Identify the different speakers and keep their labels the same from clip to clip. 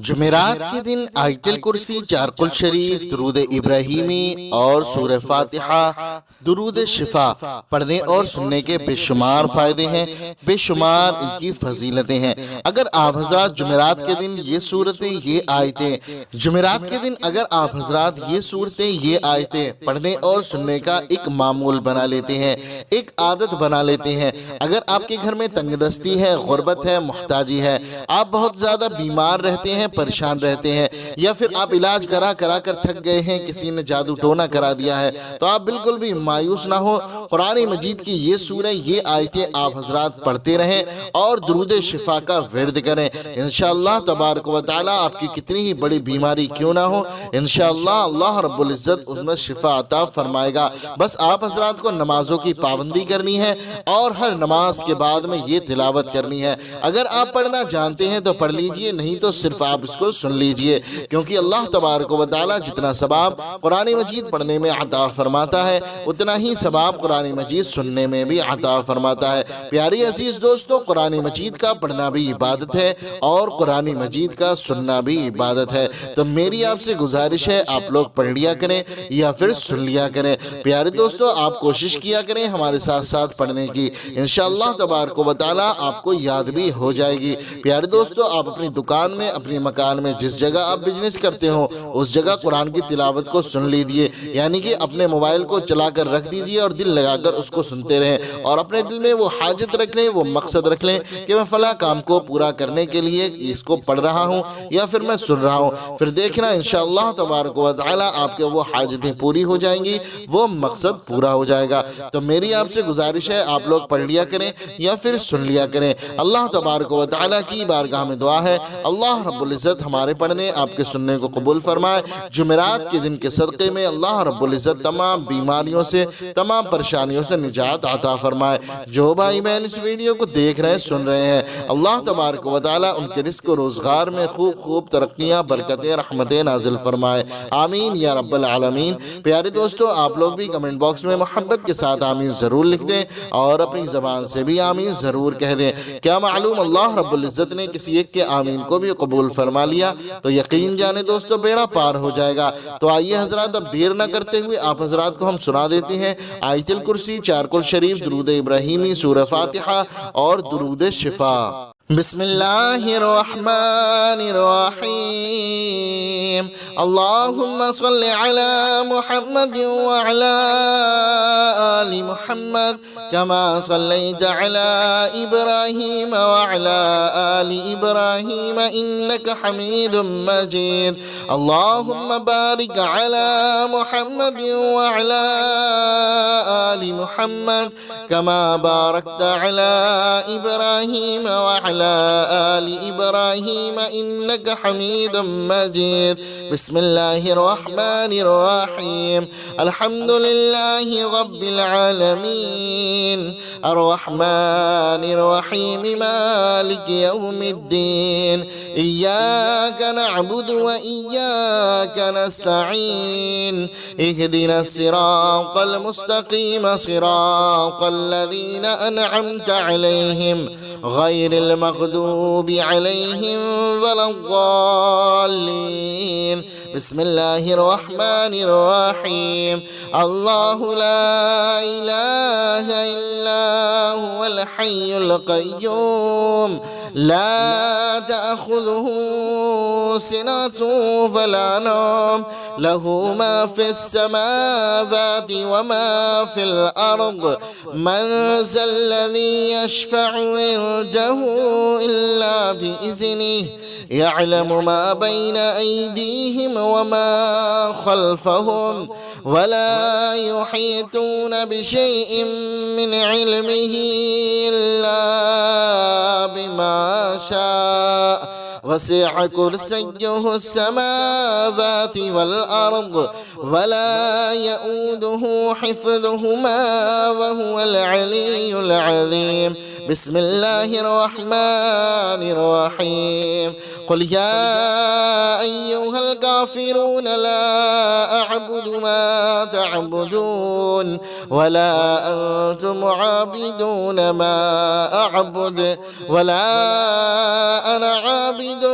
Speaker 1: جمعرات کے دن آیت الکرسی، چارقل شریف، درود ابراہیمی اور سورہ فاتحہ، درود شفا پڑھنے اور سننے کے بے شمار فائدے ہیں، بے شمار ان کی فضیلتیں ہیں۔ اگر آپ حضرات جمعرات کے دن یہ صورتیں، یہ آیتیں جمعرات کے دن اگر آپ حضرات یہ صورتیں، یہ آیتیں پڑھنے اور سننے کا ایک معمول بنا لیتے ہیں، ایک عادت بنا لیتے ہیں، اگر آپ کے گھر میں تنگ دستی ہے، غربت ہے، محتاجی ہے، آپ بہت زیادہ بیمار رہتے ہیں، پریشان رہتے ہیں، یا پھر آپ علاج کرا کر تھک گئے ہیں، کسی نے جادو ٹونا کرا دیا ہے، تو آپ بالکل بھی مایوس نہ ہو۔ قرآن مجید کی یہ سورہ، یہ آیتیں آپ حضرات پڑھتے رہیں اور درود شفا کا ورد کریں۔ انشاءاللہ تبارک و تعالی آپ کی کتنی ہی بڑی بیماری کیوں نہ ہو، انشاءاللہ اللہ رب العزت اس میں شفا عطا فرمائے گا۔ بس آپ حضرات کو نمازوں کی پابندی کرنی ہے اور ہر نماز کے بعد میں یہ تلاوت کرنی ہے۔ اگر آپ پڑھنا جانتے ہیں تو پڑھ لیجئے، نہیں تو صرف آپ اس کو سن لیجئے، کیونکہ اللہ تبارک و تعالی جتنا ثواب قرآن مجید پڑھنے میں عطا فرماتا ہے، اتنا ہی ثواب قرآن مجید سننے میں بھی عطا فرماتا ہے۔ پیاری عزیز دوستو، قرآن مجید کا پڑھنا بھی عبادت ہے اور قرآن مجید کا سننا بھی عبادت ہے، تو میری آپ سے گزارش ہے آپ لوگ پڑھ لیا کریں یا پھر سن لیا کریں۔ پیارے دوستو، آپ کوشش کیا کریں ہمارے ساتھ ساتھ پڑھنے کی، انشاءاللہ تبارک و تعالی آپ کو یاد بھی ہو جائے گی۔ پیارے دوستو، آپ اپنی دکان میں، اپنی مکان میں، جس جگہ آپ بزنس کرتے ہو اس جگہ قرآن کی تلاوت کو سن لیجئے، یعنی کہ اپنے موبائل کو چلا کر رکھ دیجئے اور دل لگا کر اس کو سنتے رہیں، اور اپنے دل میں وہ حاجت رکھ لیں، وہ مقصد رکھ لیں کہ میں فلاں کام کو پورا کرنے کے لیے اس کو پڑھ رہا ہوں یا پھر میں سن رہا ہوں۔ پھر دیکھنا انشاءاللہ تبارک و تعالی آپ کے وہ حاجتیں پوری ہو جائیں گی، وہ مقصد پورا ہو جائے گا۔ تو میری آپ سے گزارش ہے آپ لوگ پڑھ لیا کریں یا پھر سن لیا کریں۔ اللہ تبارک و تعالی کی بارگاہ میں دعا ہے اللہ رب العزت ہمارے پڑھنے، آپ کے سننے کو قبول فرمائے۔ جمعرات کے دن کے صدقے میں اللہ رب العزت تمام بیماریوں سے، تمام پریشانیوں سے نجات عطا فرمائے۔ جو بھائی بہن اس ویڈیو کو دیکھ رہے ہیں، سن رہے ہیں، اللہ تبارک و تعالی ان کے رزق و روزگار میں خوب ترقیاں، برکتیں، رحمتیں نازل فرمائے، آمین یا رب العالمین۔ پیارے دوستو، آپ لوگ بھی کمنٹ باکس میں محبت کے ساتھ آمین ضرور لکھ دیں اور اپنی زبان سے بھی آمین ضرور کہہ دیں۔ کیا معلوم اللہ رب العزت نے کسی ایک کے آمین کو بھی قبول فرما لیا تو یقین جانے دوستو بیڑا پار ہو جائے گا۔ تو آئیے حضرات، اب دیر نہ کرتے ہوئے آپ حضرات کو ہم سنا دیتے ہیں آیت الکرسی، چارقل شریف، درود ابراہیمی، سورہ فاتحہ اور درود شفا۔ بسم اللہ الرحمن الرحیم، اللہم صل علی محمد وعلی آل محمد كما صليت على إبراهيم وعلى آل إبراهيم إنك حميد مجيد، اللهم بارك على محمد وعلى آل محمد كما باركت على إبراهيم وعلى آل إبراهيم إنك حميد مجيد۔ بسم الله الرحمن الرحيم، الحمد لله رب العالمين، الرحمن الرحيم، مالك يوم الدين، إياك نعبد وإياك نستعين، اهدنا الصراط المستقيم، صراط الذين أنعمت عليهم غير المغضوب عليهم ولا الضالين۔ بسم الله الرحمن الرحيم، الله لا إله إلا هو الحي القيوم، لا تأخذه سنة ولا نوم، له ما في السماوات وما في الأرض، من ذا الذي يشفع عنده إلا بإذنه، يعلم ما بين أيديهم وما خلفهم، ولا يحيطون بشيء من علمه إلا بما شاء، وسع كرسيه السماوات والأرض، ولا يؤوده حفظهما وهو العلي العظيم۔ بسم الله الرحمن الرحيم قل يا أيها الكافرون لا أعبد ما تعبدون ولا أنتم عابدون ما أعبد ولا أنا عابد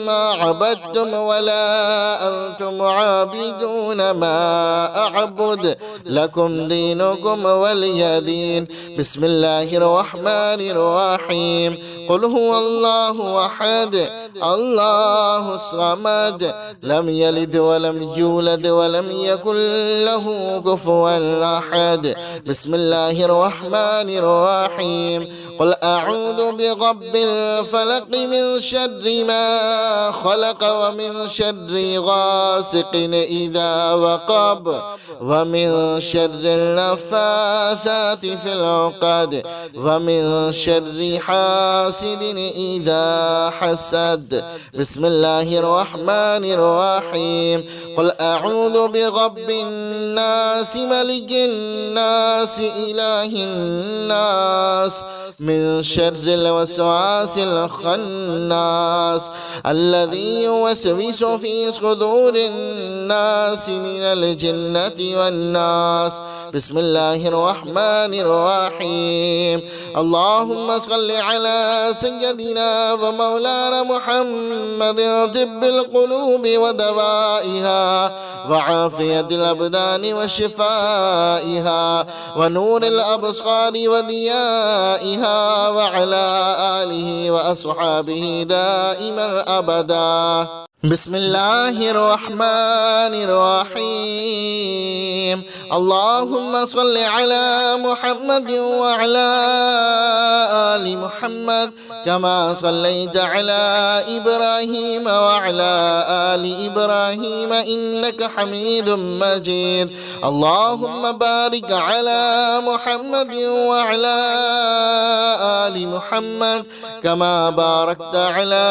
Speaker 1: ما عبدتم ولا أنتم عابدون ما أعبد لكم دينكم ولي دين بسم الله الرحمن الرحيم قل هو الله أحد الله الصمد لم يلد ولم يولد ولم يكن له كفوا أحد بسم الله الرحمن الرحيم قل أعوذ برب الفلق من شر ما خلق ومن شر غاسق إذا وقب ومن شر النفاثات في العقد ومن شر حاسد إذا حسد بسم الله الرحمن الرحيم قل أعوذ برب الناس ملك الناس إله الناس من شر الوسواس الخناس الذي يوسوس في صدور الناس من الجنة والناس بسم الله الرحمن الرحيم اللهم صل على سيدنا ومولانا محمد طب القلوب ودوائها وعافية الأبدان وشفائها ونور الأبصار وضيائها وعلى آله وأصحابه دائما أبدا بسم الله الرحمن الرحيم اللهم صل على محمد وعلى آل محمد كما صليت على إبراهيم وعلى آل إبراهيم إنك حميد مجيد اللهم بارك على محمد وعلى آل محمد كما باركت على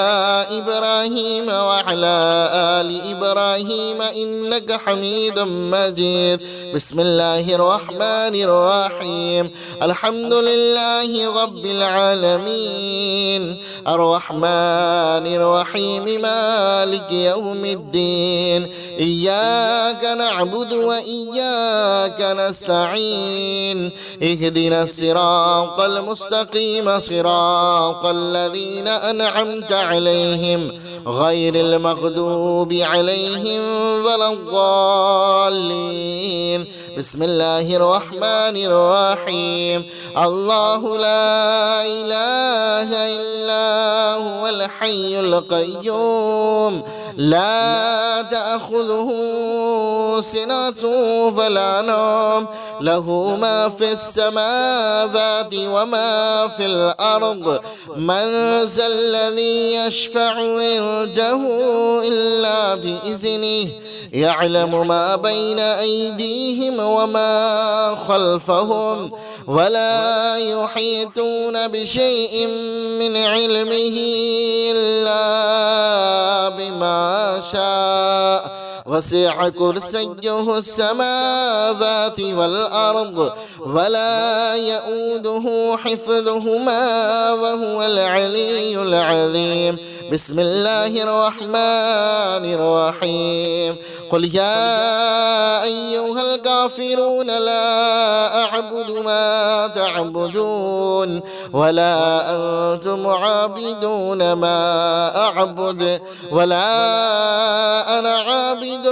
Speaker 1: إبراهيم وعلى آل إبراهيم إنك حميد مجيد بسم الله الرحمن الرحيم الحمد لله رب العالمين الرحمن الرحيم مالك يوم الدين إياك نعبد وإياك نستعين اهدنا الصراط المستقيم صراط الذين أنعمت عليهم غير المغضوب عليهم ولا الضالين بسم الله الرحمن الرحيم الله لا إله إلا هو الحي القيوم لا تأخذه سنة ولا نوم له ما في السماوات وما في الأرض من ذا الذي يشفع عنده إلا بإذنه يعلم ما بين أيديهم وما خلفهم ولا يحيطون بشيء من علمه إلا بما شاء وسع كرسيه السماوات والأرض ولا يؤوده حفظهما وهو العلي العظيم بسم الله الرحمن الرحيم قل يا أيها الكافرون لا أعبد ما تعبدون ولا أنتم عابدون ما أعبد ولا أنا عابد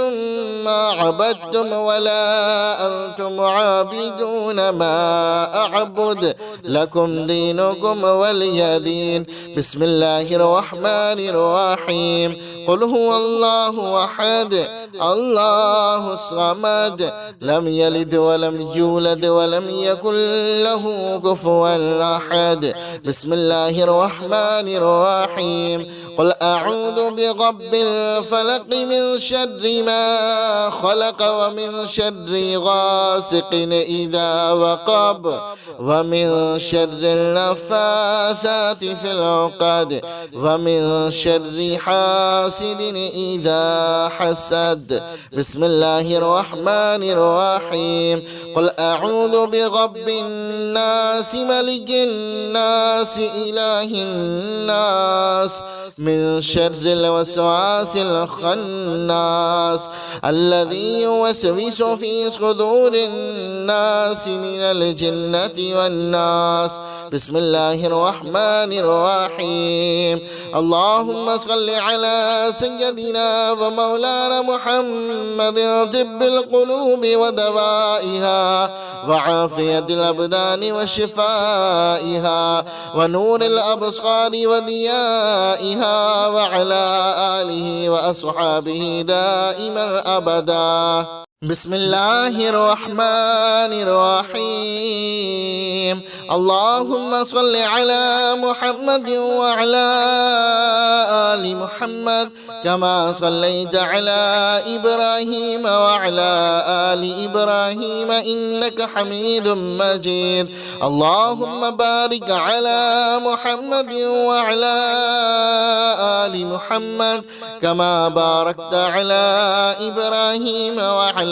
Speaker 1: ما عبدتم ولا أنتم عابدون ما أعبد لكم دينكم ولي دين بسم الله الرحمن الرحيم قل هو الله أحد الله الصمد لم يلد ولم يولد ولم يكن له كفوا أحد بسم الله الرحمن الرحيم قل أعوذ برب الفلق من شر ما خلق ومن شر غاسق إذا وقب ومن شر النفاثات في العقد ومن شر حاسد إذا حسد. بسم الله الرحمن الرحيم. قل أعوذ برب الناس ملك الناس إله الناس من شر الوسواس الخناس الذي يوسوس في صدور الناس من الجنة والناس. بسم الله الرحمن الرحيم. اللهم صل على سيدنا ومولانا محمد طب القلوب ودوائها وعافية الأبدان وشفائها ونور الأبصار وضيائها وعلى آله وأصحابه دائما أبدا. بسم الله الرحمن الرحيم. اللهم صل على محمد وعلى آل محمد كما صليت على إبراهيم وعلى آل إبراهيم إنك حميد مجيد. اللهم بارك على محمد وعلى آل محمد كما باركت على إبراهيم وعلى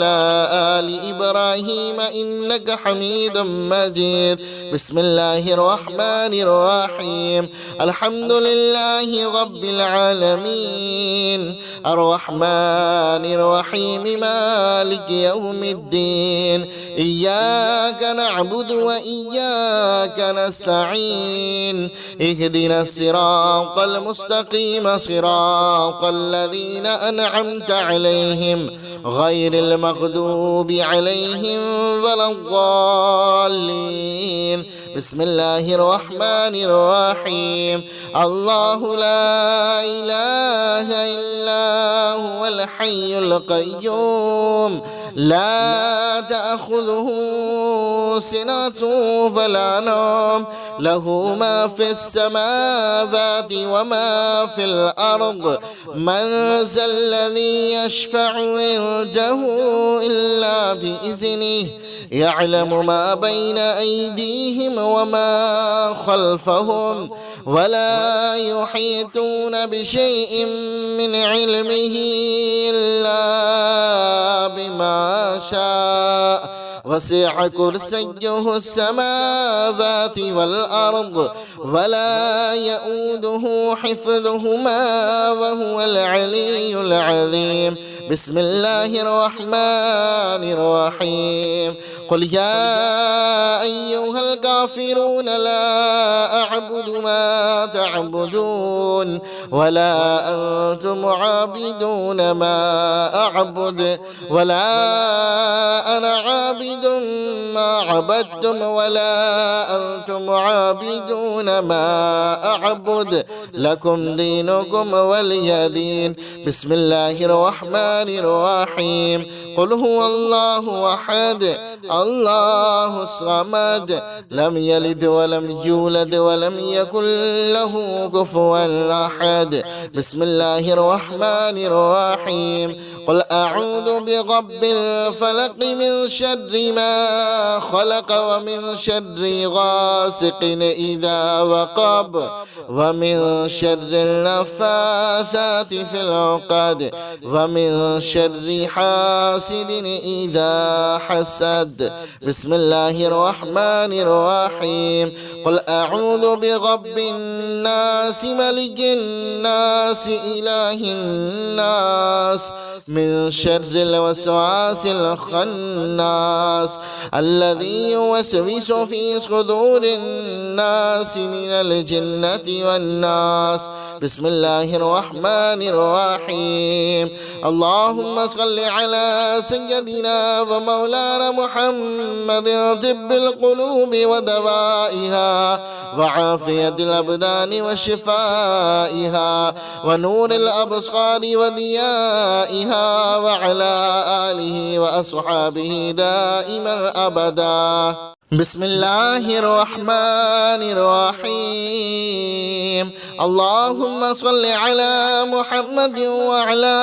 Speaker 1: آل إبراهيم إنك حميد مجيد. بسم الله الرحمن الرحيم. الحمد لله رب العالمين الرحمن الرحيم مالك يوم الدين. إياك نعبد وإياك نستعين. اهدنا الصراط المستقيم صراط الذين أنعمت عليهم غير المغضوب عليهم ولا الضالين. بسم الله الرحمن الرحيم. الله لا إله إلا هو الحي القيوم لا تأخذه سنة ولا نوم له ما في السماوات وما في الأرض. من ذا الذي يشفع عنده إلا بإذنه يعلم ما بين أيديهم وما خلفهم ولا يحيطون بشيء من علمه إلا بما شاء. وسع كرسيه السماوات والأرض ولا يؤوده حفظهما وهو العلي العظيم. بسم الله الرحمن الرحيم. قل يا أيها الكافرون لا أعبد ما تعبدون ولا أنتم عابدون ما أعبد ولا أنا عابد ما عبدتم ولا أنتم عابدون ما أعبد لكم دينكم ولي دين. بسم الله الرحمن الرحيم. قل هو الله أحد الله الصمد لم يلد ولم يولد ولم يكن له كفوا أحد. بسم الله الرحمن الرحيم. قل أعوذ برب الفلق من شر ما خلق ومن شر غاسق إذا وقب ومن شر النفاثات في العقد ومن شر حاسد إذا حسد. بسم الله الرحمن الرحيم. قل أعوذ برب الناس ملك الناس إله الناس من شر الوسواس الخناس الذي يوسوس في صدور الناس من الجنة والناس. بسم الله الرحمن الرحيم. اللهم صل على سيدنا ومولانا محمد طب القلوب ودوائها وعافية الأبدان وشفائها ونور الأبصار وضيائها وعلى آله وأصحابه دائما أبدا. بسم الله الرحمن الرحيم. اللهم صل على محمد وعلى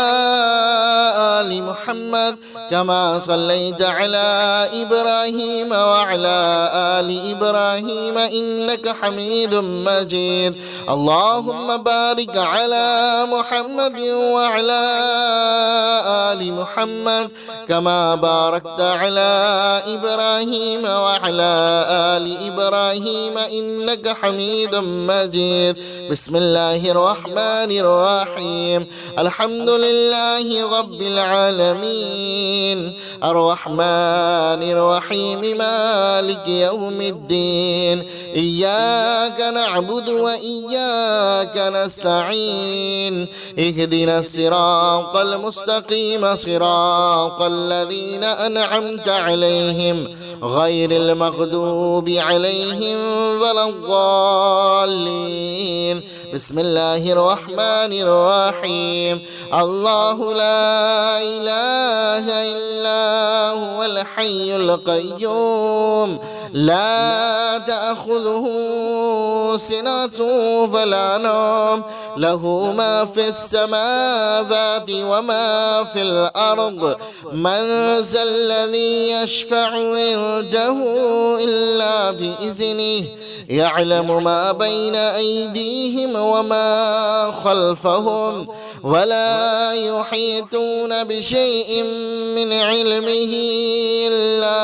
Speaker 1: آل محمد كما صليت على إبراهيم وعلى آل إبراهيم إنك حميد مجيد. اللهم بارك على محمد وعلى آل محمد كما باركت على إبراهيم وعلى آل إبراهيم إنك حميد مجيد. بسم الله الرحمن الرحيم. الحمد لله رب العالمين الرحمن الرحيم مالك يوم الدين. إياك نعبد وإياك نستعين. اهدنا الصراط المستقيم صراط الذين أنعمت عليهم غير المغضوب عليهم ولا الضالين. بسم الله الرحمن الرحيم. الله لا إله إلا هو الحي القيوم لا تأخذه سنة ولا نوم له ما في السماوات وما في الأرض. من ذا الذي يشفع عنده إلا بإذنه يعلم ما بين أيديهم وما خلفهم ولا يحيطون بشيء من علمه إلا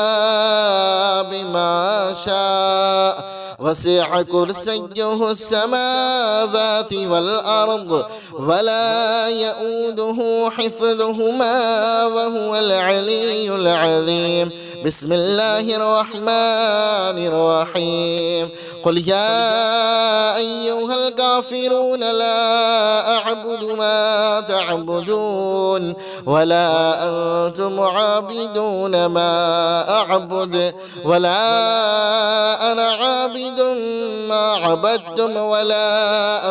Speaker 1: بما شاء. وسع كرسيه السماوات والأرض ولا يؤوده حفظهما وهو العلي العظيم. بسم الله الرحمن الرحيم. قل يا أيها الكافرون لا أعبد ما تعبدون ولا أنتم عابدون ما أعبد ولا أنا عابد ما عبدتم ولا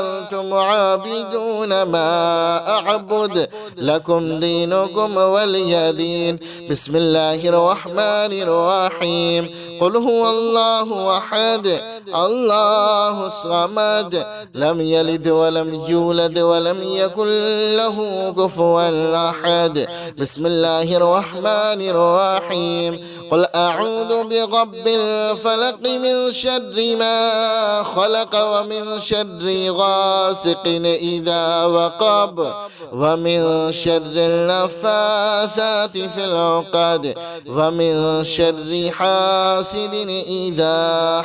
Speaker 1: أنتم عابدون ما أعبد لكم دينكم ولي دين. بسم الله الرحمن الرحيم. قل هو الله أحد الله الصمد لم يلد ولم يولد ولم يكن له كفوا أحد. بسم الله الرحمن الرحيم. قل أعوذ برب الفلق من شر ما خلق ومن شر غاسق إذا وقب ومن شر النفاثات في العقد ومن شر حاسد إذا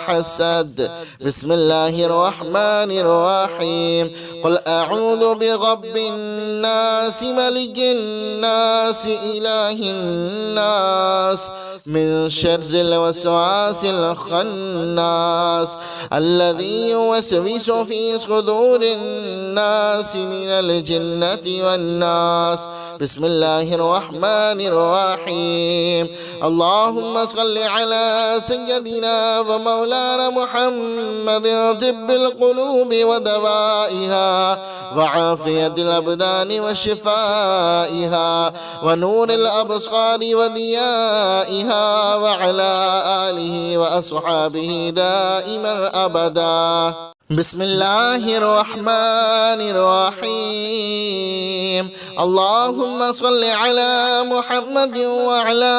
Speaker 1: حسد. بسم الله الرحمن الرحيم. قل أعوذ برب الناس ملك الناس إله الناس من شر الوسواس الخناس الذي يوسوس في صدور الناس من الجنة والناس. بسم الله الرحمن الرحيم. اللهم صل على سيدنا ومولانا محمد طب القلوب ودوائها وعافية الأبدان وشفائها ونور الأبصار وضيائها وعلى آله وأصحابه دائما أبدا. بسم الله الرحمن الرحيم. اللهم صل على محمد وعلى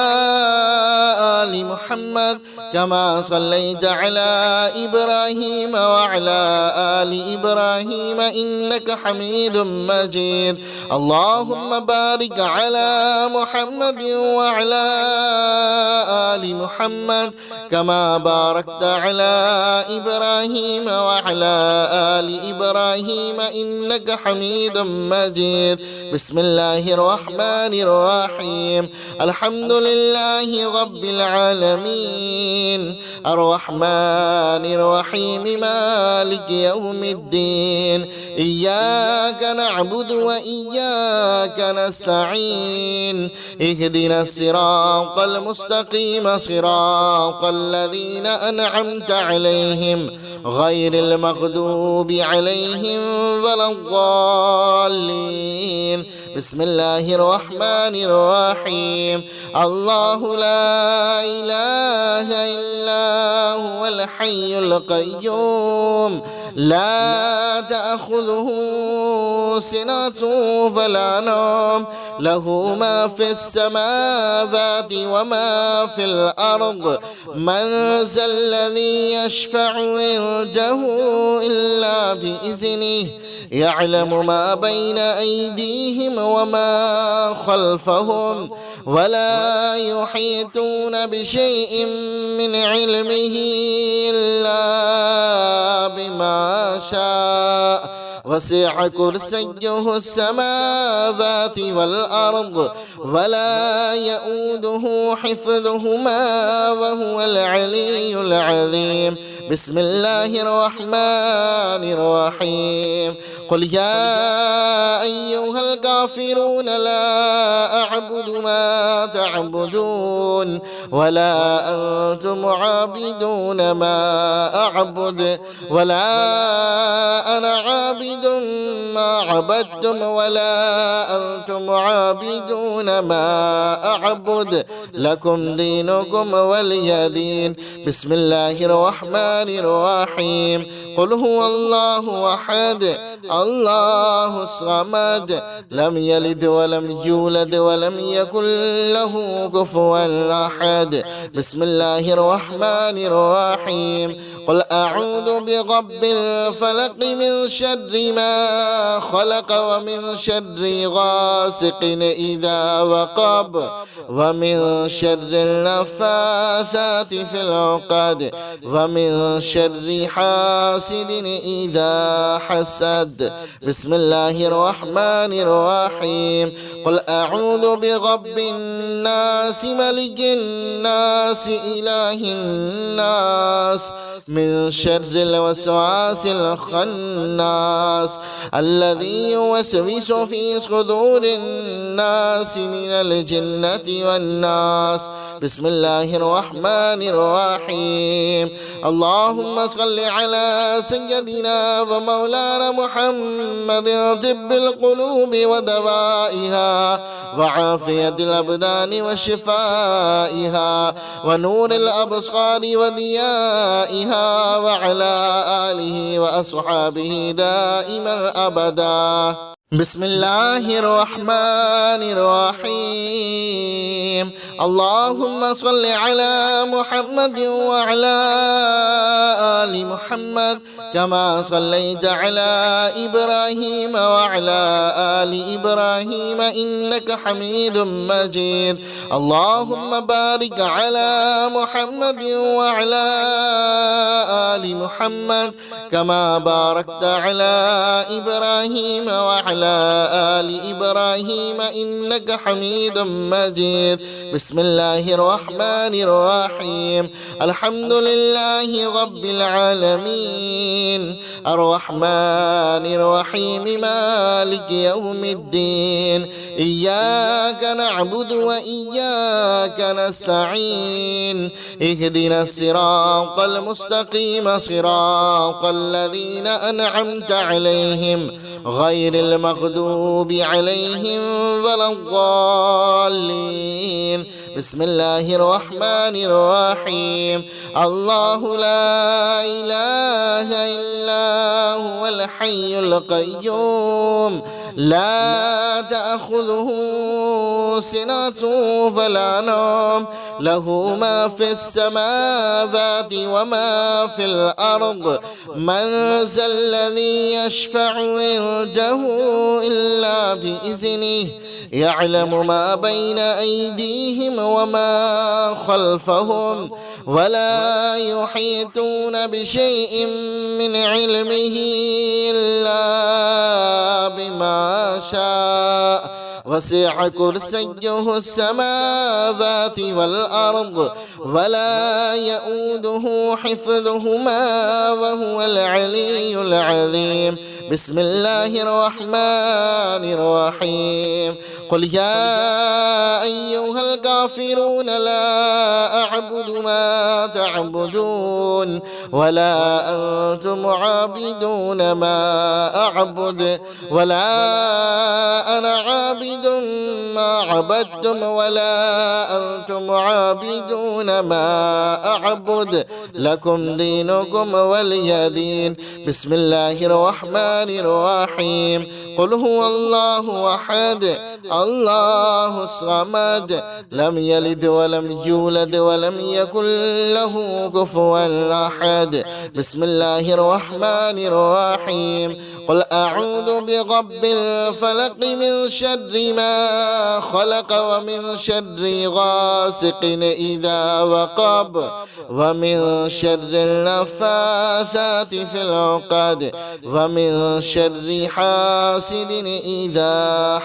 Speaker 1: آل محمد كما صليت على إبراهيم وعلى آل إبراهيم إنك حميد مجيد. اللهم بارك على محمد وعلى آل محمد كما باركت على إبراهيم وعلى آل إبراهيم إنك حميد مجيد. بسم الله الرحمن الرحيم. الحمد لله رب العالمين الرحمن الرحيم مالك يوم الدين. إياك نعبد وإياك نستعين. اهدنا الصراط المستقيم صراط الذين أنعمت عليهم غير المغضوب عليهم ولا الضالين. بسم الله الرحمن الرحيم. الله لا إله إلا هو الحي القيوم لا تأخذه سنة ولا نوم له ما في السماوات وما في الأرض من ذا الذي يشفع عنده إلا بإذنه يعلم ما بين أيديهم وما خلفهم ولا يحيطون بشيء من علمه إلا بما شاء وسع كرسيه السماوات والأرض ولا يؤوده حفظهما وهو العلي العظيم. بسم الله الرحمن الرحيم. قل يا أيها الكافرون لا أعبد ما تعبدون ولا أنتم عابدون ما أعبد ولا أنا عابد ما عبدتم ولا أنتم عابدون ما أعبد لكم دينكم ولي دين. بسم الله الرحمن الرحيم. قل هو الله أحد الله الصمد لم يلد ولم يولد ولم يكن له كفوا أحد. بسم الله الرحمن الرحيم. قل أعوذ برب الفلق من شر ما خلق ومن شر غاسق إذا وقب ومن شر النفاثات في العقد ومن شر حاسد إذا حسد. بسم الله الرحمن الرحيم. قل أعوذ برب الناس ملك الناس إله الناس من شر الوسواس الخناس الذي يوسوس في صدور الناس من الجنة والناس. بسم الله الرحمن الرحيم. اللهم صل على سيدنا ومولانا محمد طب القلوب ودوائها وعافية الأبدان وشفائها ونور الأبصار وضيائها وعلى آله وأصحابه دائما أبدا. بسم الله الرحمن الرحيم. اللهم صل على محمد وعلى آل محمد كما صليت على إبراهيم وعلى آل إبراهيم إنك حميد مجيد. اللهم بارك على محمد وعلى آل محمد كما باركت على إبراهيم وعلى آل إبراهيم إنك حميد مجيد. بسم الله الرحمن الرحيم. الحمد لله رب العالمين الرحمن الرحيم مالك يوم الدين إياك نعبد وإياك نستعين اهدنا الصراط المستقيم صراط الذين أنعمت عليهم غير المغضوب عليهم ولا الضالين. بسم الله الرحمن الرحيم. الله لا إله إلا هو الحي القيوم لا تأخذه سنة ولا نوم له ما في السماوات وما في الأرض من ذا الذي يشفع عنده إلا بإذنه يعلم ما بين أيديهم وما خلفهم ولا يحيطون بشيء من علمه إلا بما شاء وسع كرسيه السماوات والأرض ولا يؤوده حفظهما وهو العلي العظيم. بسم الله الرحمن الرحيم. قل يا أيها الكافرون لا أعبد ما تعبدون ولا أنتم عابدون ما أعبد ولا أنا عابد ما عبدتم ولا أنتم عابدون ما أعبد لكم دينكم ولي دين. بسم الله الرحمن الرحيم. قل هو الله أحد الله الصمد لم يلد ولم يولد ولم يكن له كفوا أحد. بسم الله الرحمن الرحيم. قل أعوذ برب الفلق من شر ما خلق ومن شر غاسق إذا وقب ومن شر النفاثات في العقد ومن شر حاسد إذا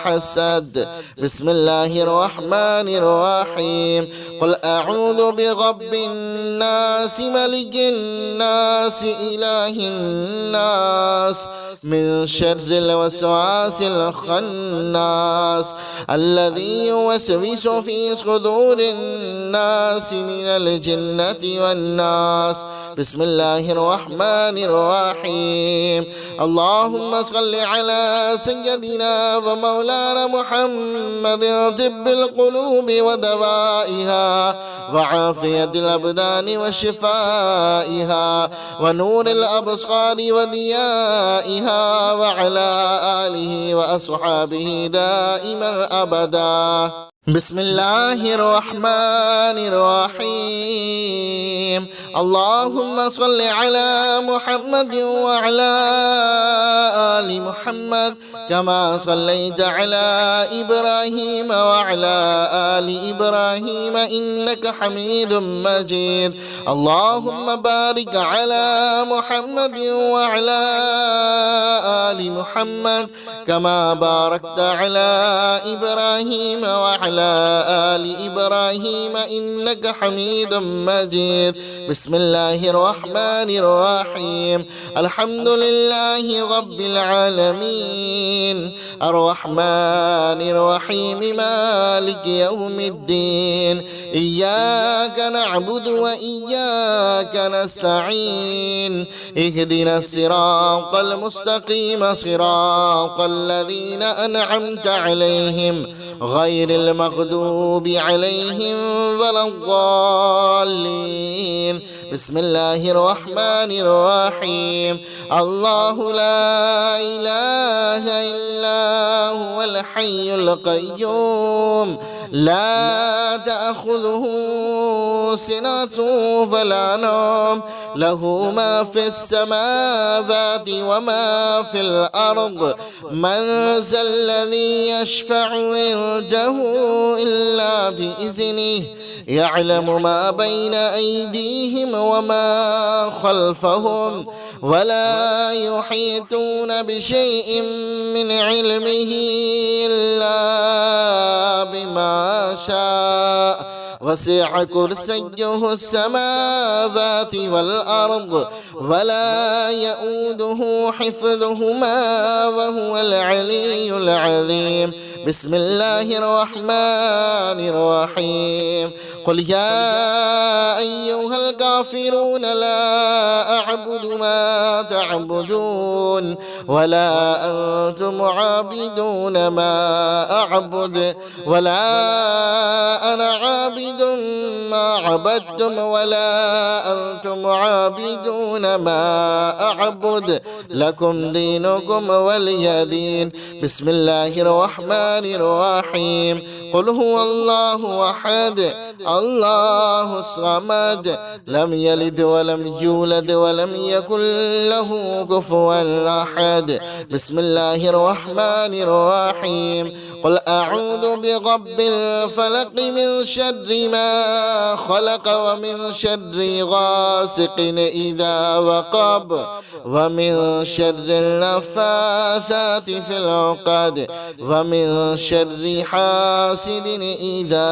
Speaker 1: حسد. بسم الله الرحمن الرحيم. قل أعوذ برب الناس ملك الناس إله الناس من شر الوسواس الخناس الذي يوسوس في صدور الناس من الجنة والناس. بسم الله الرحمن الرحيم. اللهم صل على سيدنا ومولانا محمد طب القلوب ودوائها وعافية الأبدان وشفائها ونور الأبصار وضيائها وعلى آله وأصحابه دائما أبدا. بسم الله الرحمن الرحيم. اللهم صل على محمد وعلى آل محمد كما صليت على إبراهيم وعلى آل إبراهيم إنك حميد مجيد. اللهم بارك على محمد وعلى آل محمد كما باركت على إبراهيم وعلى آل إبراهيم إنك حميد مجيد. بسم الله الرحمن الرحيم. الحمد لله رب العالمين الرحمن الرحيم مالك يوم الدين. إياك نعبد وإياك نستعين. اهدنا الصراط المستقيم صراط الذين أنعمت عليهم غير المغضوب عليهم ولا الضالين. بسم الله الرحمن الرحيم. الله لا إله إلا هو الحي القيوم لا تأخذه سنة ولا نوم له ما في السماوات وما في الأرض. من ذا الذي يشفع عنده إلا بإذنه يعلم ما بين أيديهم وما خلفهم ولا يحيطون بشيء من علمه إلا بما شاء. وسع كرسيه السماوات والأرض ولا يؤوده حفظهما وهو العلي العظيم. بسم الله الرحمن الرحيم. قل يا أيها الكافرون لا أعبد ما تعبدون ولا أنتم عابدون ما أعبد ولا أنا عابد ما عبدتم ولا أنتم عابدون ما أعبد لكم دينكم ولي دين. بسم الله الرحمن الرحيم. قل هو الله أحد الله الصمد لم يلد ولم يولد ولم يكن له كفوا أحد. بسم الله الرحمن الرحيم. قل أعوذ برب الفلق من شر ما خلق ومن شر غاسق إذا وقب ومن شر النفاثات في العقد ومن شر حاسد إذا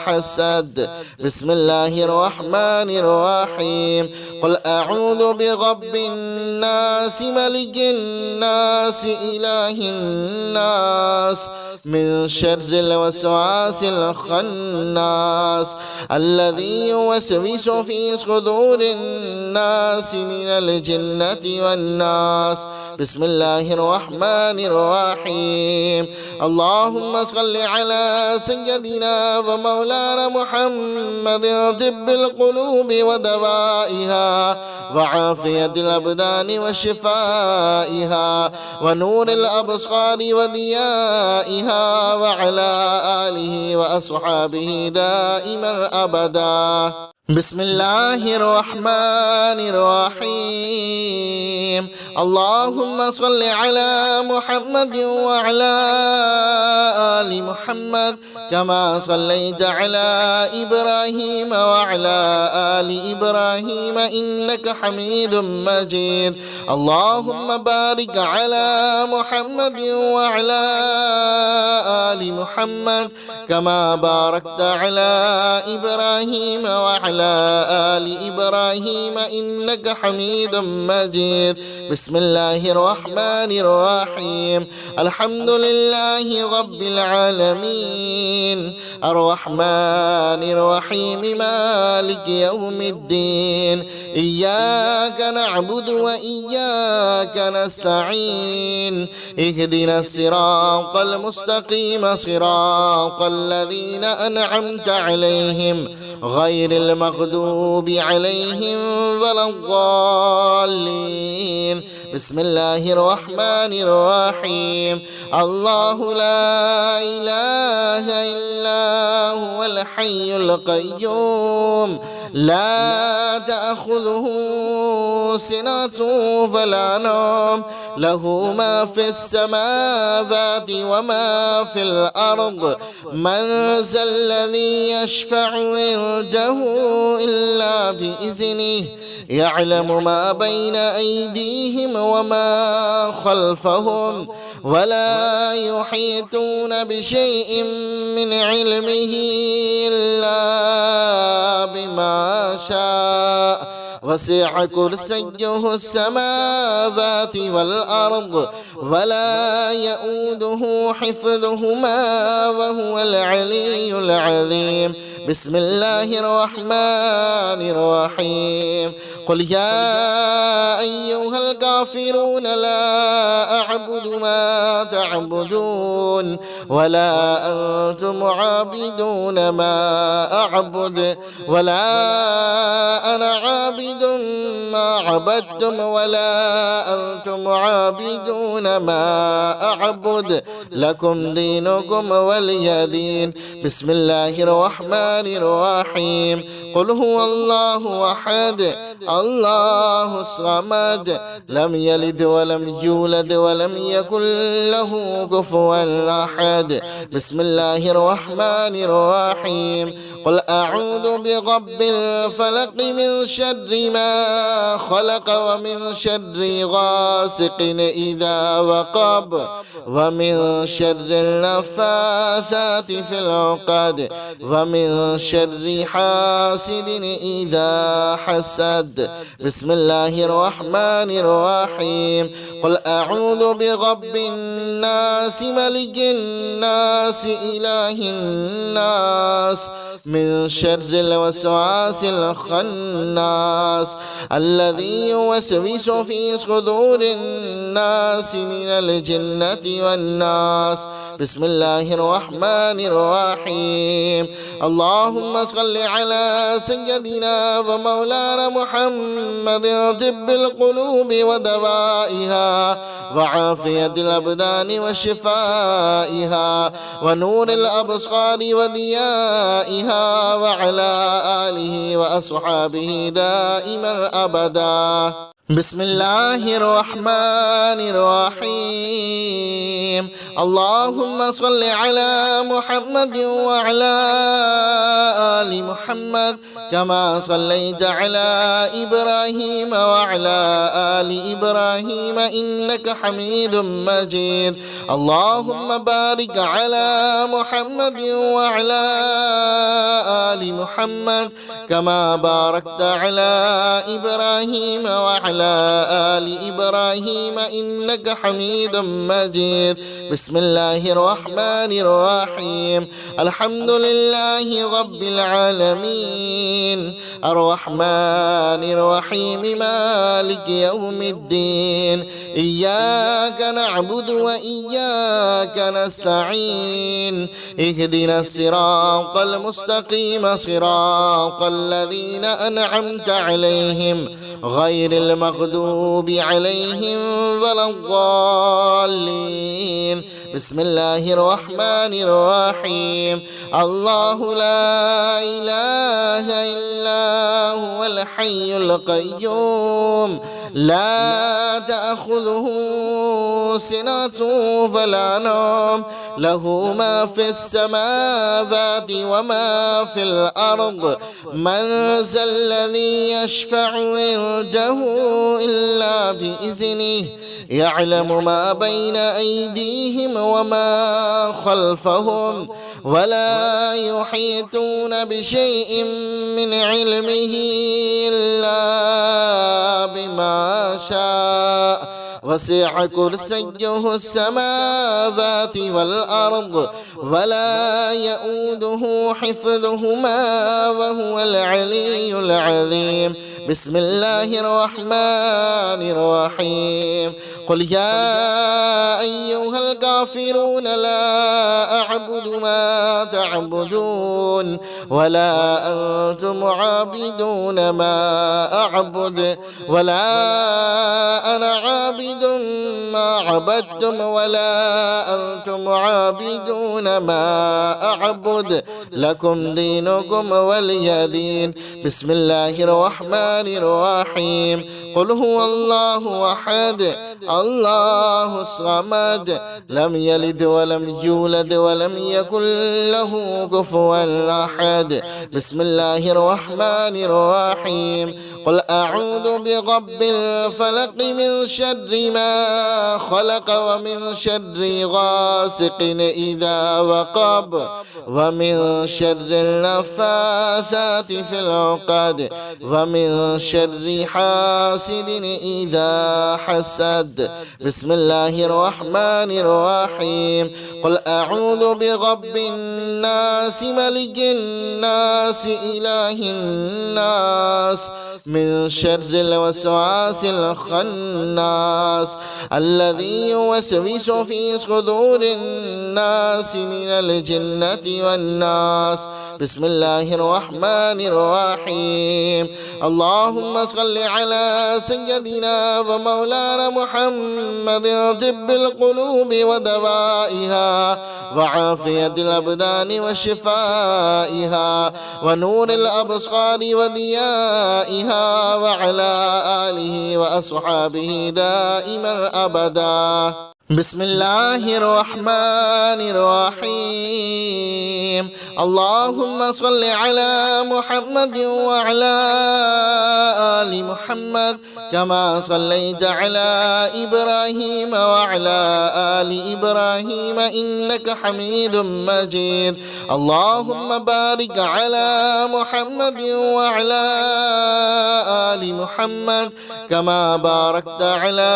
Speaker 1: حسد. بسم الله الرحمن الرحيم. قل أعوذ برب الناس ملك الناس إله الناس من شر الوسواس الخناس الذي يوسوس في صدور الناس من الجنة والناس. بسم الله الرحمن الرحيم. اللهم صل على سيدنا ومولانا محمد طب القلوب ودوائها وعافية الأبدان وشفائها ونور الأبصار وضيائها وعلى آله وأصحابه دائما أبدا. بسم الله الرحمن الرحيم. اللهم صل على محمد وعلى آل محمد كما صليت على إبراهيم وعلى آل إبراهيم إنك حميد مجيد. اللهم بارك على محمد وعلى آل محمد كما باركت على إبراهيم وعلى آل إبراهيم إنك حميد مجيد. بسم الله الرحمن الرحيم. الحمد لله رب العالمين الرحمن الرحيم مالك يوم الدين. إياك نعبد وإياك نستعين. اهدنا الصراط المستقيم صراط الذين أنعمت عليهم غير المغضوب عليهم ولا الضالين. بسم الله الرحمن الرحيم. الله لا إله إلا هو الحي القيوم لا تأخذه سنة ولا نوم له ما في السماوات وما في الأرض. من ذا الذي يشفع عنده إلا بإذنه يعلم ما بين أيديهم وما خلفهم ولا يحيطون بشيء من علمه إلا بما شاء. وسع كرسيه السماوات والأرض ولا يؤوده حفظهما وهو العلي العظيم. بسم الله الرحمن الرحيم. قل يا أيها الكافرون لا أعبد ما تعبدون ولا أنتم عابدون ما أعبد ولا أنا عابد ما عبدتم ولا أنتم عابدون ما أعبد لكم دينكم ولي دين. بسم الله الرحمن الرحيم. قل هو الله أحد الله الصمد لم يلد ولم يولد ولم يكن له كفوا أحد. بسم الله الرحمن الرحيم. قل أعوذ برب الفلق من شر ما خلق ومن شر غاسق إذا وقب ومن شر النفاثات في العقد ومن شر حاسد إذا حسد. بسم الله الرحمن الرحيم. قل أعوذ برب الناس ملك الناس إله الناس من شر الوسواس الخناس الذي يوسوس في صدور الناس من الجنة والناس. بسم الله الرحمن الرحيم. اللهم صل على سيدنا ومولانا محمد طب القلوب ودوائها وعافية الأبدان وشفائها ونور الأبصار وضيائها وعلى آله وأصحابه دائما أبدا. بسم الله الرحمن الرحيم. اللهم صل على محمد وعلى آل محمد كما صليت على إبراهيم وعلى آل إبراهيم إنك حميد مجيد. اللهم بارك على محمد وعلى آل محمد كما باركت على إبراهيم وعلى وعلى آل إبراهيم إنك حميد مجيد. بسم الله الرحمن الرحيم. الحمد لله رب العالمين الرحمن الرحيم مالك يوم الدين. إياك نعبد وإياك نستعين. اهدنا الصراط المستقيم صراط الذين أنعمت عليهم غير المغضوب عليهم ولا الضالين. بسم الله الرحمن الرحيم. الله لا إله إلا هو الحي القيوم لا تأخذه سنة ولا نوم له ما في السماوات وما في الأرض. من ذا الذي يشفع عنده إلا بإذنه يعلم ما بين أيديهم وما خلفهم ولا يحيطون بشيء من علمه إلا بما شاء. وسع كرسيه السماوات والأرض ولا يؤوده حفظهما وهو العلي العظيم. بسم الله الرحمن الرحيم. قل يا أيها الكافرون لا أعبد ما تعبدون ولا أنتم عابدون ما أعبد ولا أنا عابد ما عبدتم ولا أنتم عابدون ما أعبد لكم دينكم ولي دين. بسم الله الرحمن الرحيم. قل هو الله أحد الله الصمد لم يلد ولم يولد ولم يكن له كفوا أحد. بسم الله الرحمن الرحيم. قل أعوذ برب الفلق من شر ما خلق ومن شر غاسق إذا وقب ومن شر النفاثات في العقد ومن شر حاسد إذا حسد. بسم الله الرحمن الرحيم. قل أعوذ برب الناس ملك الناس إله الناس من شر الوسواس الخناس الذي يوسوس في صدور الناس من الجنة والناس. بسم الله الرحمن الرحيم. اللهم صل على سيدنا ومولانا محمد طب القلوب ودوائها وعافية الأبدان وشفائها ونور الأبصار وضيائها وعلى آله وأصحابه دائما أبدا. بسم الله الرحمن الرحيم. اللهم صل على محمد وعلى آل محمد كما صليت على إبراهيم وعلى آل إبراهيم إنك حميد مجيد. اللهم بارك على محمد وعلى آل محمد كما باركت على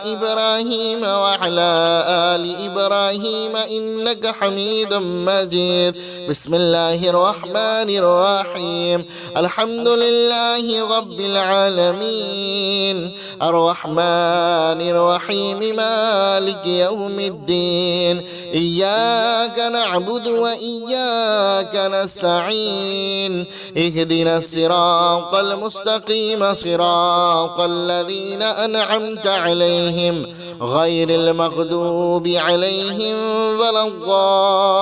Speaker 1: إبراهيم وعلى آل إبراهيم إنك حميد مجيد. بسم الله الرحمن الرحيم. الحمد لله رب العالمين الرحمن الرحيم مالك يوم الدين. إياك نعبد وإياك نستعين. اهدنا الصراط المستقيم صراط الذين أنعمت عليهم غير المغضوب عليهم ولا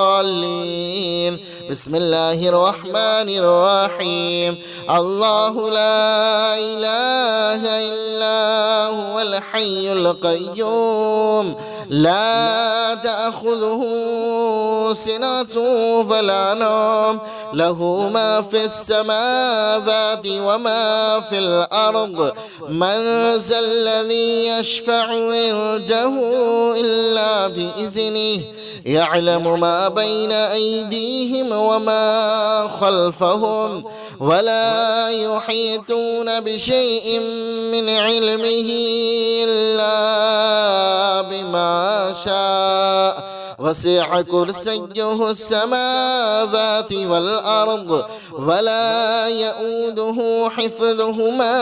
Speaker 1: الضالين. بسم الله الرحمن الرحيم. الله لا إله إلا هو الحي القيوم لا تأخذه سنة ولا نوم له ما في السماوات وما في الأرض. من ذا الذي يشفع عنده إلا بإذنه يعلم ما بين أيديهم وما خلفهم ولا يحيطون بشيء من علمه إلا بما شاء وسع كرسيه السماوات والأرض ولا يؤوده حفظهما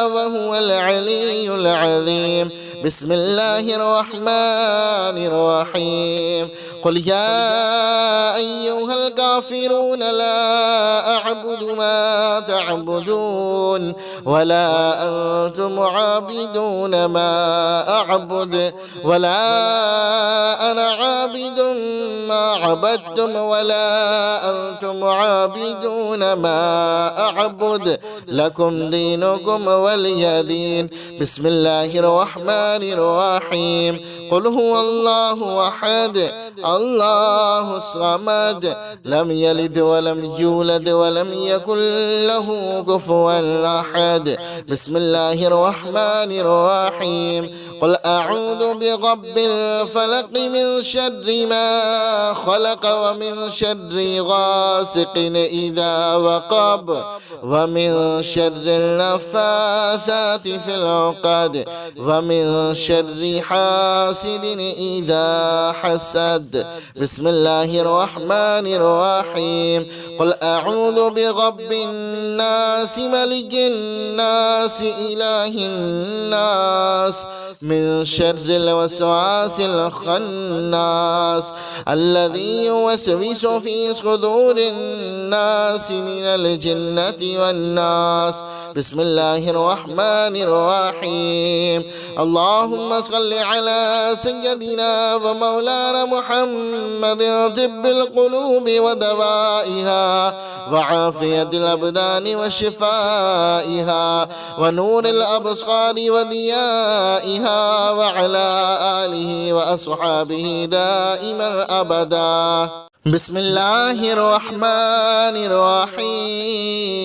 Speaker 1: وهو العلي العظيم. بسم الله الرحمن الرحيم. قل يا أيها الكافرون لا أعبد ما تعبدون ولا أنتم عابدون ما أعبد ولا أنا عابد ما عبدتم ولا أنتم عابدون ما أعبد لكم دينكم ولي دين. بسم الله الرحمن الرحيم. قل هو الله أحد الله الصمد لم يلد ولم يولد ولم يكن له كفوا أحد. بسم الله الرحمن الرحيم. قل أعوذ برب الفلق من شر ما خلق ومن شر غاسق إذا وقب ومن شر النفاثات في العقد ومن شر حاسد إذا حسد. بسم الله الرحمن الرحيم. قل أعوذ برب الناس ملك الناس إله الناس من شر الوسواس الخناس الذي يوسوس في صدور الناس من الجنة والناس. بسم الله الرحمن الرحيم. اللهم صل على سيدنا ومولانا محمد طب القلوب ودوائها وعافية الأبدان وشفائها ونور الأبصار وضيائها وعلى آله وأصحابه دائما أبدا. بسم الله الرحمن الرحيم.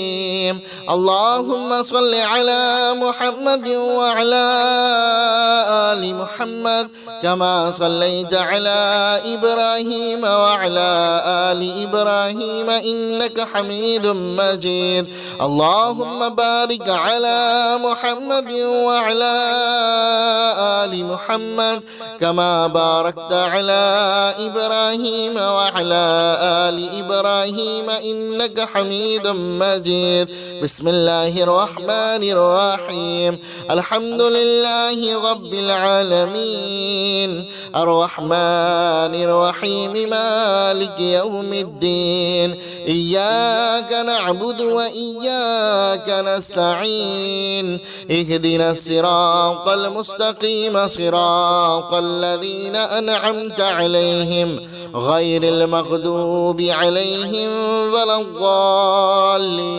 Speaker 1: اللهم صل على محمد وعلى آل محمد كما صليت على إبراهيم وعلى آل إبراهيم إنك حميد مجيد. اللهم بارك على محمد وعلى آل محمد كما باركت على إبراهيم وعلى آل إبراهيم إنك حميد مجيد. بسم الله الرحمن الرحيم. الحمد لله رب العالمين الرحمن الرحيم مالك يوم الدين. إياك نعبد وإياك نستعين. اهدنا الصراط المستقيم صراط الذين أنعمت عليهم غير المغضوب عليهم ولا الضالين.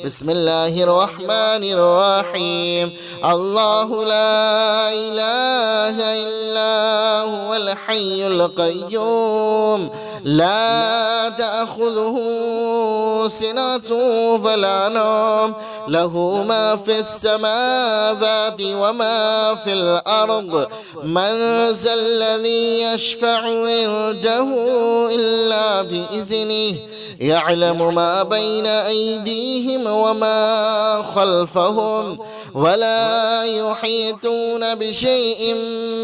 Speaker 1: بسم الله الرحمن الرحيم. الله لا إله إلا هو الحي القيوم لا تأخذه سنة ولا نوم له ما في السماوات وما في الأرض. من ذا الذي يشفع عنده إلا بإذنه يعلم ما بين أيديهم وما خلفهم ولا يحيطون بشيء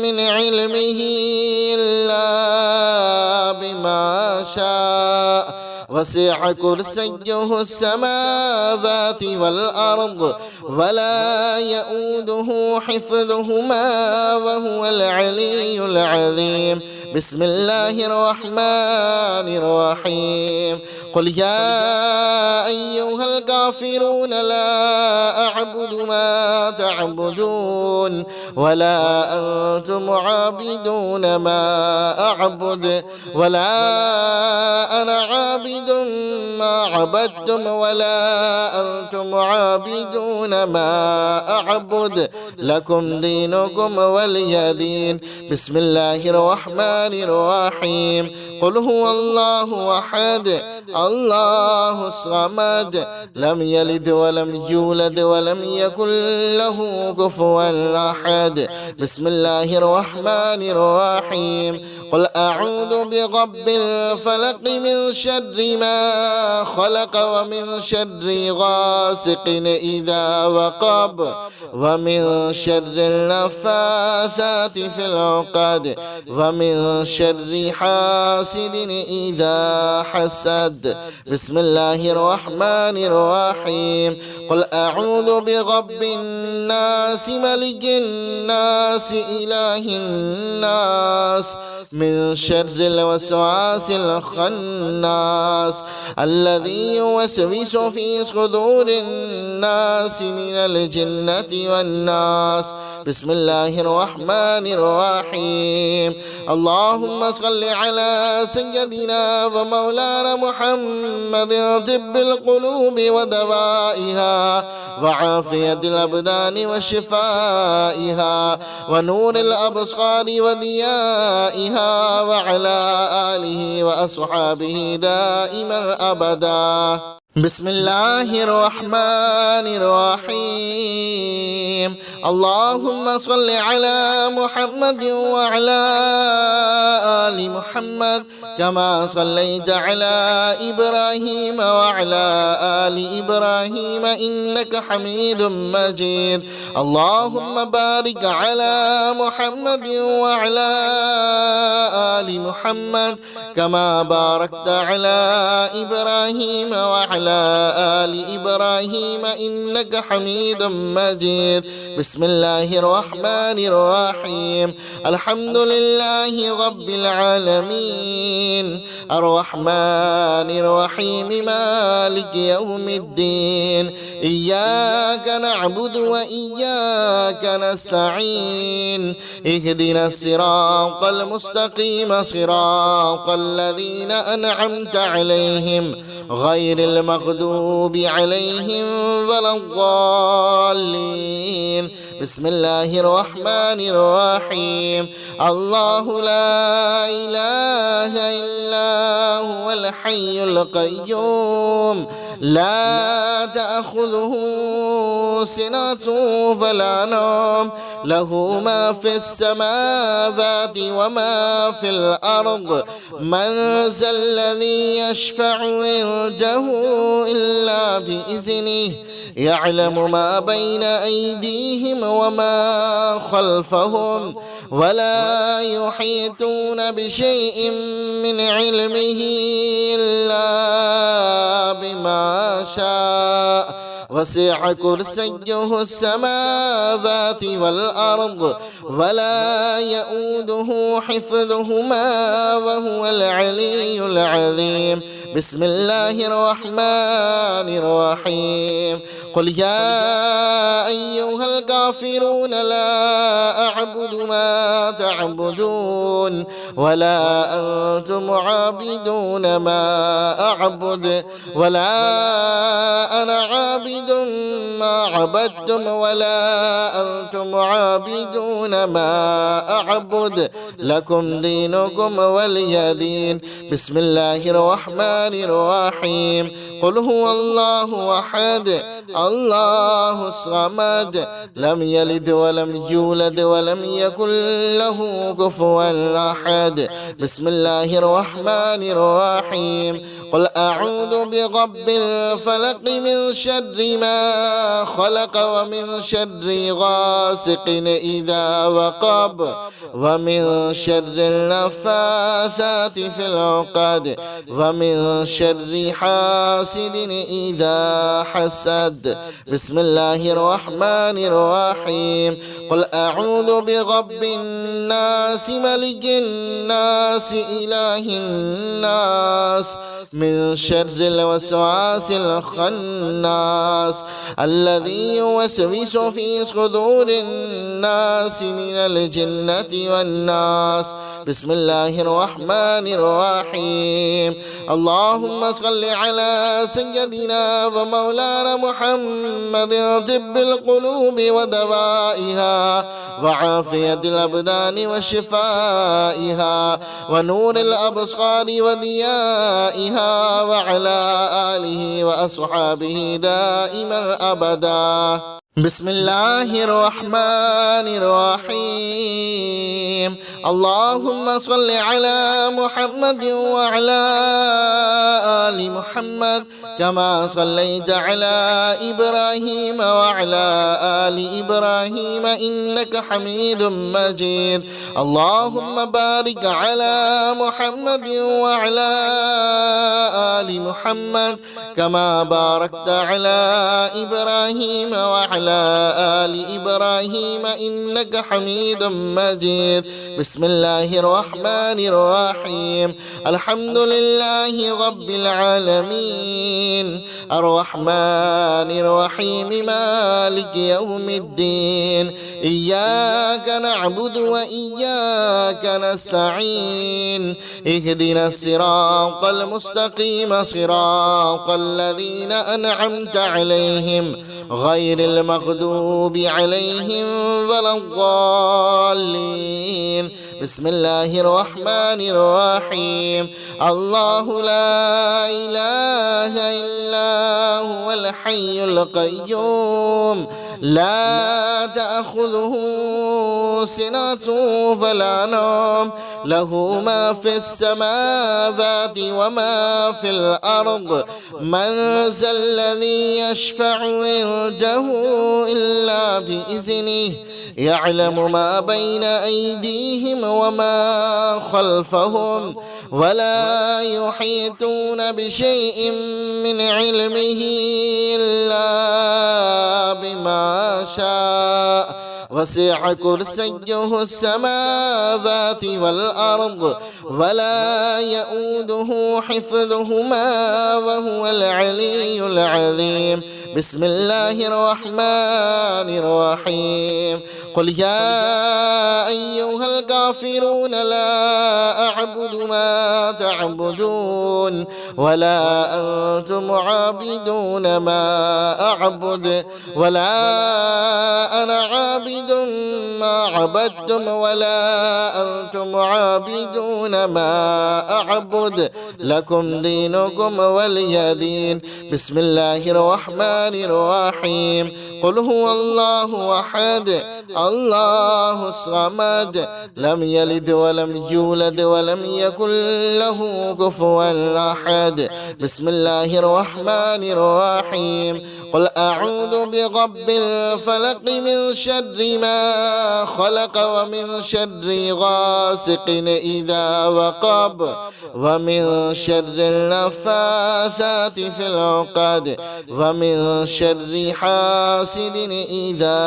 Speaker 1: من علمه إلا بما شاء وسع كرسيه السماوات والأرض ولا يؤوده حفظهما وهو العلي العظيم. بسم الله الرحمن الرحيم. قل يا أيها الكافرون لا أعبد ما تعبدون ولا أنتم عابدون ما أعبد ولا أنا عابد ما عبدتم ولا أنتم عابدون ما أعبد لكم دينكم ولي دين. بسم الله الرحمن الرحيم. قل هو الله أحد الله الصمد لم يلد ولم يولد ولم يكن له كفوا أحد. بسم الله الرحمن الرحيم. قل أعوذ برب الفلق من شر ما خلق ومن شر غاسق إذا وقب ومن شر النفاثات في العقد ومن شر حاسد إذا حسد. بسم الله الرحمن الرحيم. قل أعوذ برب الناس ملك الناس إله الناس من شر الوسواس الخناس الذي يوسوس في صدور الناس من الجنة والناس. بسم الله الرحمن الرحيم. اللهم صل على سيدنا ومولانا محمد طب القلوب ودوائها وعافية الأبدان وشفائها ونور الأبصار وضيائها وعلى آله وأصحابه دائما أبدا. بسم الله الرحمن الرحيم. اللهم صل على محمد وعلى آل محمد كما صليت على إبراهيم وعلى آل إبراهيم إنك حميد مجيد. اللهم بارك على محمد وعلى آل محمد كما باركت على إبراهيم وعلى آل إبراهيم إنك حميد مجيد. بسم الله الرحمن الرحيم. الحمد لله رب العالمين الرحمن الرحيم مالك يوم الدين. إياك نعبد وإياك نستعين. اهدنا الصراط المستقيم صراط الذين أنعمت عليهم غير المغضوب عليهم ولا الضالين. بسم الله الرحمن الرحيم. الله لا إله إلا هو الحي القيوم لا تأخذه سنة ولا نوم له ما في السماوات وما في الأرض. من ذا الذي يشفع عنده إلا بإذنه يعلم ما بين أيديهم وما خلفهم ولا يحيطون بشيء من علمه إلا بما شاء. وسع كرسيه السماوات والأرض ولا يؤوده حفظهما وهو العلي العظيم. بسم الله الرحمن الرحيم. قل يا أيها الكافرون لا أعبد ما تعبدون ولا أنتم عابدون ما أعبد ولا أنا عابد ما عبدتم ولا أنتم عابدون ما أعبد لكم دينكم ولي دين. بسم الله الرحمن الرحيم. قل هو الله أحد الله الصمد لم يلد ولم يولد ولم يكن له كفوا أحد. بسم الله الرحمن الرحيم. قل أعوذ برب الفلق من شر ما خلق ومن شر غاسق إذا وقب ومن شر النفاثات في العقد ومن شر حاسد إذا حسد. بسم الله الرحمن الرحيم. قل أعوذ برب الناس ملك الناس إله الناس من شر الوسواس الخناس الذي يوسوس في صدور الناس من الجنة والناس. بسم الله الرحمن الرحيم. اللهم صل على سيدنا ومولانا محمد طب القلوب ودوائها وعافية الأبدان وشفائها ونور الأبصار وضيائها وعلى آله وأصحابه دائما أبدا. بسم الله الرحمن الرحيم. اللهم صل على محمد وعلى آل محمد كما صليت على إبراهيم وعلى آل إبراهيم إنك حميد مجيد. اللهم بارك على محمد وعلى آل محمد كما باركت على إبراهيم وعلى آل إبراهيم إنك حميد مجيد. بسم الله الرحمن الرحيم. الحمد لله رب العالمين الرحمن الرحيم مالك يوم الدين. إياك نعبد وإياك نستعين. اهدنا الصراط المستقيم صراط الذين أنعمت عليهم غير المغضوب عليهم ولا الضالين. بسم الله الرحمن الرحيم. الله لا إله إلا هو الحي القيوم لا تأخذه سنة ولا نوم له ما في السماوات وما في الأرض. من ذا الذي يشفع عنده إلا بإذنه يعلم ما بين أيديهم وما خلفهم ولا يحيطون بشيء من علمه إلا بما شاء. وسع كرسيه السماوات والأرض ولا يؤوده حفظهما وهو العلي العظيم. بسم الله الرحمن الرحيم. قل يا أيها الكافرون لا أعبد ما تعبدون ولا أنتم عابدون ما أعبد ولا أنا عابد ما عبدتم ولا أنتم عابدون ما أعبد لكم دينكم ولي دين. بسم الله الرحمن الرحيم. قل هو الله أحد الله الصمد لم يلد ولم يولد ولم يكن له كفوا أحد. بسم الله الرحمن الرحيم. قل أعوذ برب الفلق من شر ما خلق ومن شر غاسق إذا وقب ومن شر النفاثات في العقد ومن شر حاسد إذا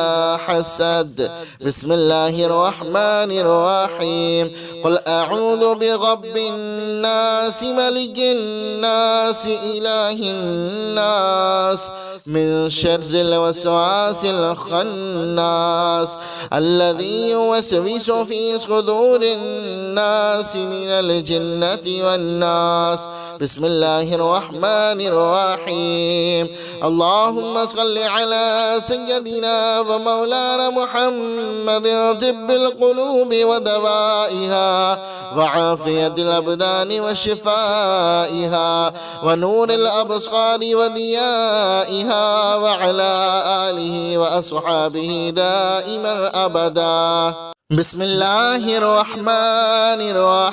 Speaker 1: حسد. بسم الله الرحمن الرحيم. قل أعوذ برب الناس ملك الناس إله الناس من شر الوسواس الخناس الذي يوسوس في صدور الناس من الجنة والناس. بسم الله الرحمن الرحيم. اللهم صل على سيدنا ومولانا محمد طب القلوب ودوائها وعافية الأبدان وشفائها ونور الأبصار وضيائها وعلى آله وأصحابه دائما أبدا. بسم الله الرحمن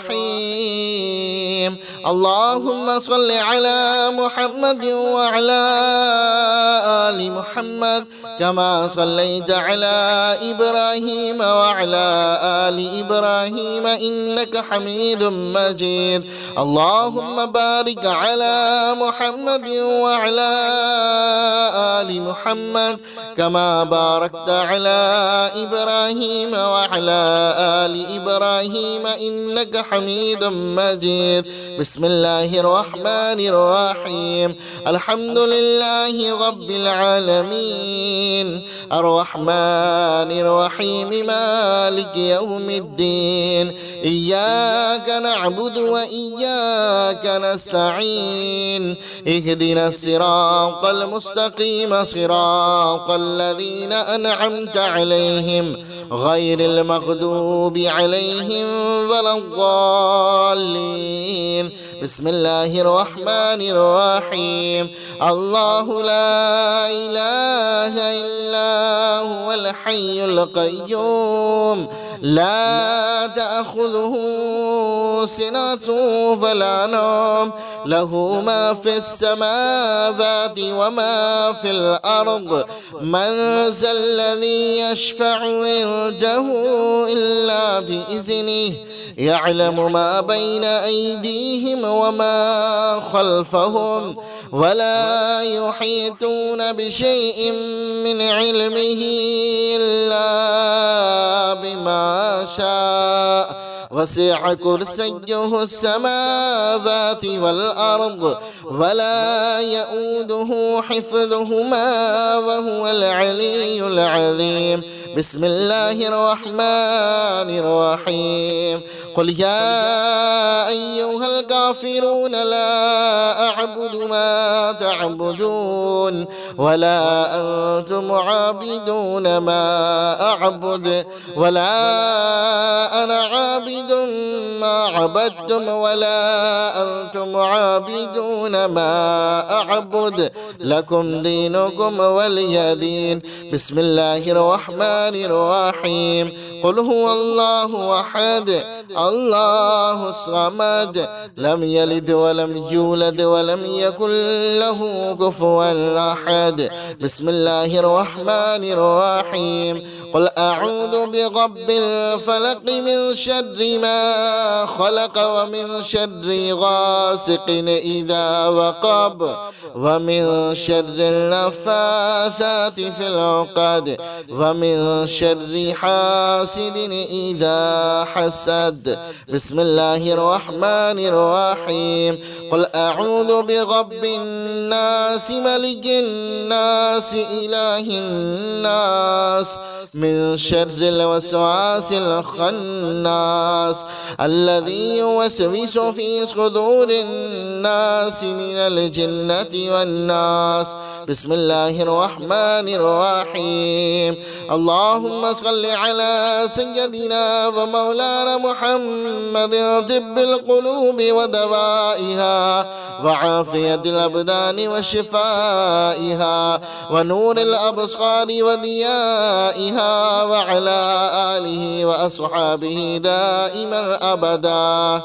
Speaker 1: الرحيم. اللهم صل على محمد وعلى آل محمد كما صليت على إبراهيم وعلى آل إبراهيم إنك حميد مجيد. اللهم بارك على محمد وعلى آل محمد كما باركت على إبراهيم وعلى آل إبراهيم إنك حميد مجيد. بسم الله الرحمن الرحيم. الحمد لله رب العالمين الرحمن الرحيم مالك يوم الدين. إياك نعبد وإياك نستعين. اهدنا الصراط المستقيم صراط الذين أنعمت عليهم غير المغضوب عليهم ولا الضالين. بسم الله الرحمن الرحيم الله لا إله إلا هو الحي القيوم لا تأخذه سنة ولا نوم له ما في السماوات وما في الأرض من ذا الذي يشفع عنده إلا بإذنه يعلم ما بين أيديهم وما خلفهم ولا يحيطون بشيء من علمه إلا بما شاء وسع كرسيه السماوات والأرض ولا يؤوده حفظهما وهو العلي العظيم بسم الله الرحمن الرحيم قل يا أيها الكافرون لا أعبد ما تعبدون ولا أنتم عابدون ما أعبد ولا أنا عابد ما عبدتم ولا أنتم عابدون ما أعبد لكم دينكم ولي دين بسم الله الرحمن الرحيم قل هو الله أحد الله الصمد لم يلد ولم يولد ولم يكن له كفوا أحد بسم الله الرحمن الرحيم قل أعوذ برب الفلق من شر ما خلق ومن شر غاسق إذا وقب ومن شر النفاثات في العقد ومن شر حاسد إذا حسد بسم الله الرحمن الرحيم قل أعوذ برب الناس ملك الناس إله الناس من شر الوسواس الخناس الذي يوسوس في صدور الناس من الجنة والناس بسم الله الرحمن الرحيم اللهم صل على سيدنا ومولانا محمد طب القلوب ودوائها وعافية الأبدان وشفائها ونور الأبصار وضيائها وعلى آله وأصحابه دائما أبدا.